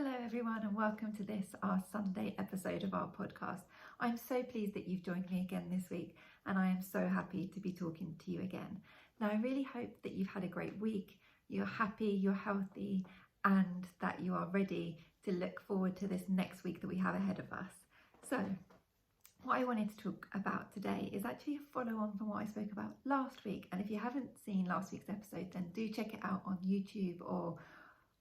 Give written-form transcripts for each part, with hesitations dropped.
Hello everyone and welcome to this, our Sunday episode of our podcast. I'm so pleased that you've joined me again this week and I am so happy to be talking to you again. Now I really hope that you've had a great week, you're happy, you're healthy and that you are ready to look forward to this next week that we have ahead of us. So what I wanted to talk about today is actually a follow on from what I spoke about last week, and if you haven't seen last week's episode then do check it out on YouTube or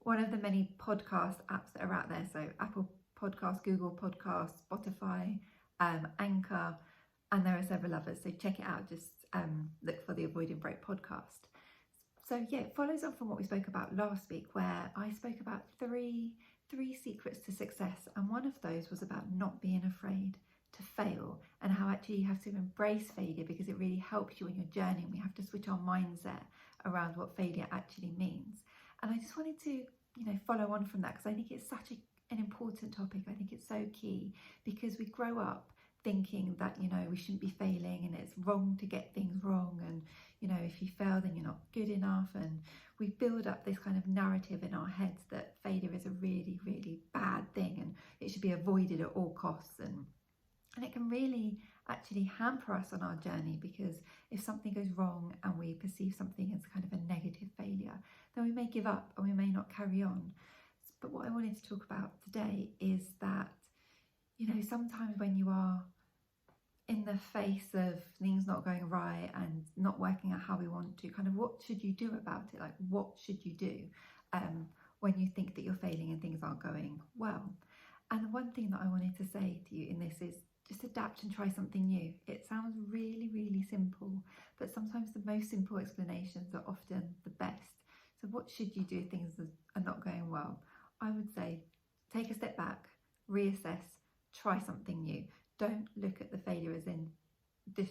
one of the many podcast apps that are out there, so Apple Podcasts, Google Podcasts, Spotify, Anchor, and there are several others, so check it out. Just look for the Avoiding Break podcast. So yeah, it follows on from what we spoke about last week, where I spoke about three secrets to success, and one of those was about not being afraid to fail, and how actually you have to embrace failure because it really helps you in your journey, and we have to switch our mindset around what failure actually means. And I just wanted to, follow on from that because I think it's such an important topic. I think it's so key because we grow up thinking that, we shouldn't be failing and it's wrong to get things wrong. And, if you fail, then you're not good enough. And we build up this kind of narrative in our heads that failure is a really, really bad thing and it should be avoided at all costs. And it can really actually hamper us on our journey because if something goes wrong and we perceive something as kind of a negative failure, then we may give up and we may not carry on. But what I wanted to talk about today is that, sometimes when you are in the face of things not going right and not working out how we want to, kind of what should you do about it? Like, what should you do when you think that you're failing and things aren't going well? And the one thing that I wanted to say to you in this is just adapt and try something new. It sounds really, really simple, but sometimes the most simple explanations are often the best. So what should you do if things are not going well? I would say take a step back, reassess, try something new. Don't look at the failure as in this,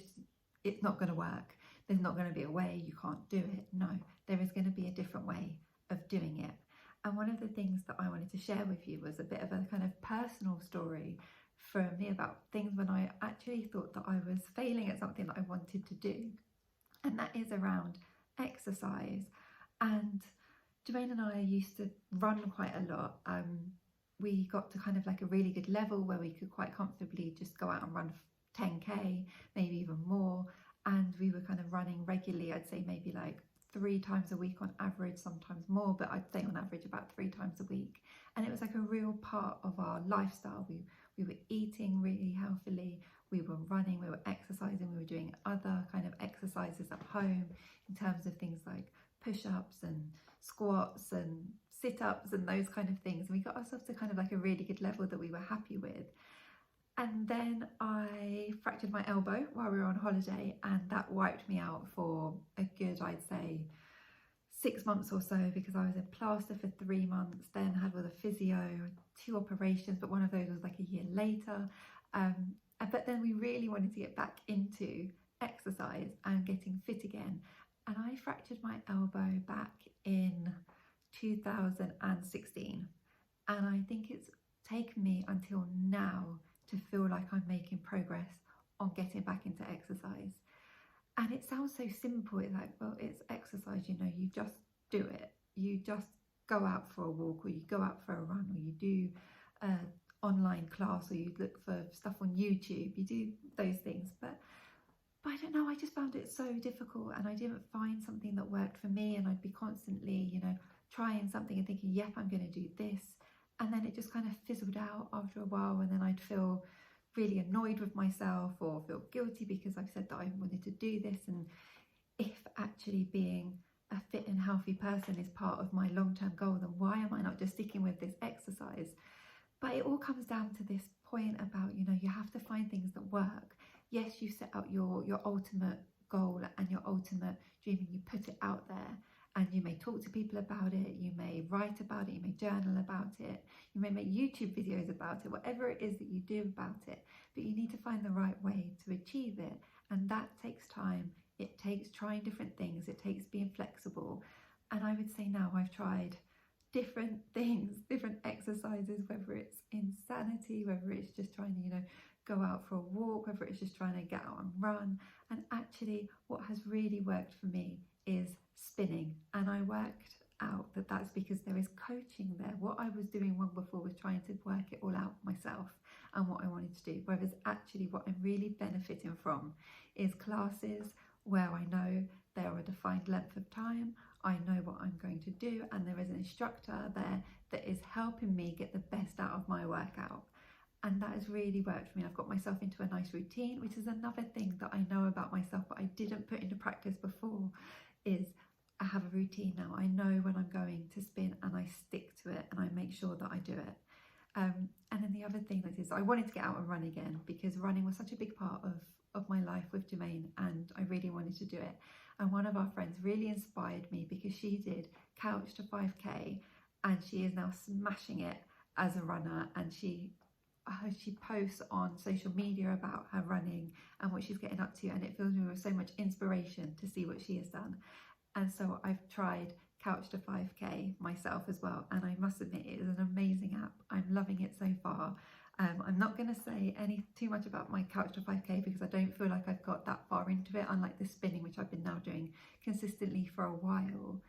it's not going to work. There's not going to be a way, you can't do it. No, there is going to be a different way of doing it. And one of the things that I wanted to share with you was a bit of a kind of personal story for me about things when I actually thought that I was failing at something that I wanted to do. And that is around exercise. And Jermaine and I used to run quite a lot. We got to kind of like a really good level where we could quite comfortably just go out and run 10k, maybe even more. And we were kind of running regularly, I'd say maybe like 3 times a week on average, sometimes more, but I'd say on average about 3 times a week. And it was like a real part of our lifestyle. We were eating really healthily, we were running, we were exercising, we were doing other kind of exercises at home in terms of things like push-ups and squats and sit-ups and those kind of things. And we got ourselves to kind of like a really good level that we were happy with. And then I fractured my elbow while we were on holiday, and that wiped me out for a good, I'd say, 6 months or so, because I was in plaster for 3 months, then had all the physio, 2 operations, but one of those was like a year later. But then we really wanted to get back into exercise and getting fit again. And I fractured my elbow back in 2016. And I think it's taken me until now to feel like I'm making progress on getting back into exercise. And it sounds so simple. It's like, well, it's exercise, you just do it. You just go out for a walk, or you go out for a run, or you do an online class, or you look for stuff on YouTube. You do those things. But I don't know, I just found it so difficult, and I didn't find something that worked for me. And I'd be constantly, trying something and thinking, yep, I'm going to do this. And then it just kind of fizzled out after a while, and then I'd feel really annoyed with myself or feel guilty because I've said that I wanted to do this. And if actually being a fit and healthy person is part of my long-term goal, then why am I not just sticking with this exercise? But it all comes down to this point about, you have to find things that work. Yes, you set out your ultimate goal and your ultimate dream, and you put it out there. And you may talk to people about it, you may write about it, you may journal about it, you may make YouTube videos about it, whatever it is that you do about it. But you need to find the right way to achieve it. And that takes time. It takes trying different things. It takes being flexible. And I would say now I've tried different things, different exercises, whether it's insanity, whether it's just trying to, go out for a walk, whether it's just trying to get out and run. And actually what has really worked for me is spinning. And I worked out that that's because there is coaching there. What I was doing wrong before was trying to work it all out myself and what I wanted to do, whereas actually what I'm really benefiting from is classes where I know there are a defined length of time, I know what I'm going to do, and there is an instructor there that is helping me get the best out of my workout. And that has really worked for me. I've got myself into a nice routine, which is another thing that I know about myself but I didn't put into practice before, is I have a routine now. I know when I'm going to spin and I stick to it and I make sure that I do it. And then the other thing that is, I wanted to get out and run again because running was such a big part of my life with Jermaine, and I really wanted to do it. And one of our friends really inspired me because she did Couch to 5K and she is now smashing it as a runner, and she posts on social media about her running and what she's getting up to, and it fills me with so much inspiration to see what she has done. And so I've tried Couch to 5K myself as well, and I must admit it is an amazing app. I'm loving it so far. I'm not going to say too much about my Couch to 5K because I don't feel like I've got that far into it, unlike the spinning, which I've been now doing consistently for a while.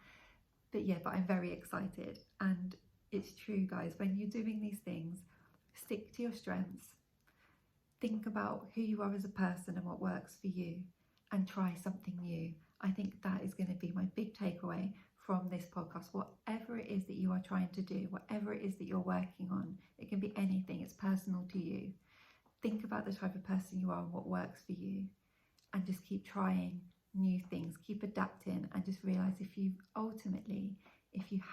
But I'm very excited. And it's true, guys, when you're doing these things, stick to your strengths, think about who you are as a person and what works for you, and try something new. I think that is going to be my big takeaway from this podcast. Whatever it is that you are trying to do, whatever it is that you're working on, it can be anything, it's personal to you. Think about the type of person you are and what works for you, and just keep trying new things, keep adapting, and just realize if you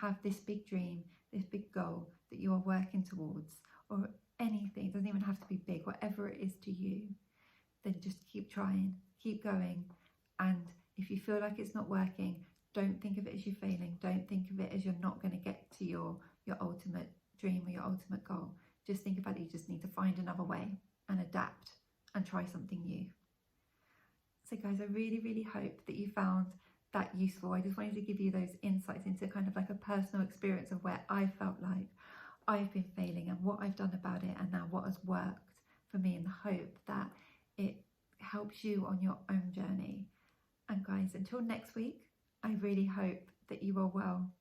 have this big dream, this big goal that you are working towards, or anything, it doesn't even have to be big, whatever it is to you, then just keep trying, keep going. And if you feel like it's not working, don't think of it as you failing. Don't think of it as you're not going to get to your ultimate dream or your ultimate goal. Just think about it, you just need to find another way and adapt and try something new. So guys, I really, really hope that you found that useful. I just wanted to give you those insights into kind of like a personal experience of where I felt like I've been failing and what I've done about it, and now what has worked for me, in the hope that it helps you on your own journey. And guys, until next week, I really hope that you are well.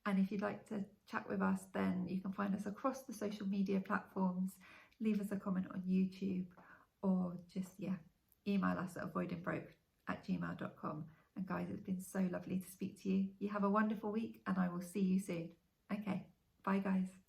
And if you'd like to chat with us, then you can find us across the social media platforms, leave us a comment on YouTube, or just email us at avoidingbroke@gmail.com. And guys, it's been so lovely to speak to you. You have a wonderful week, and I will see you soon. Okay, bye guys.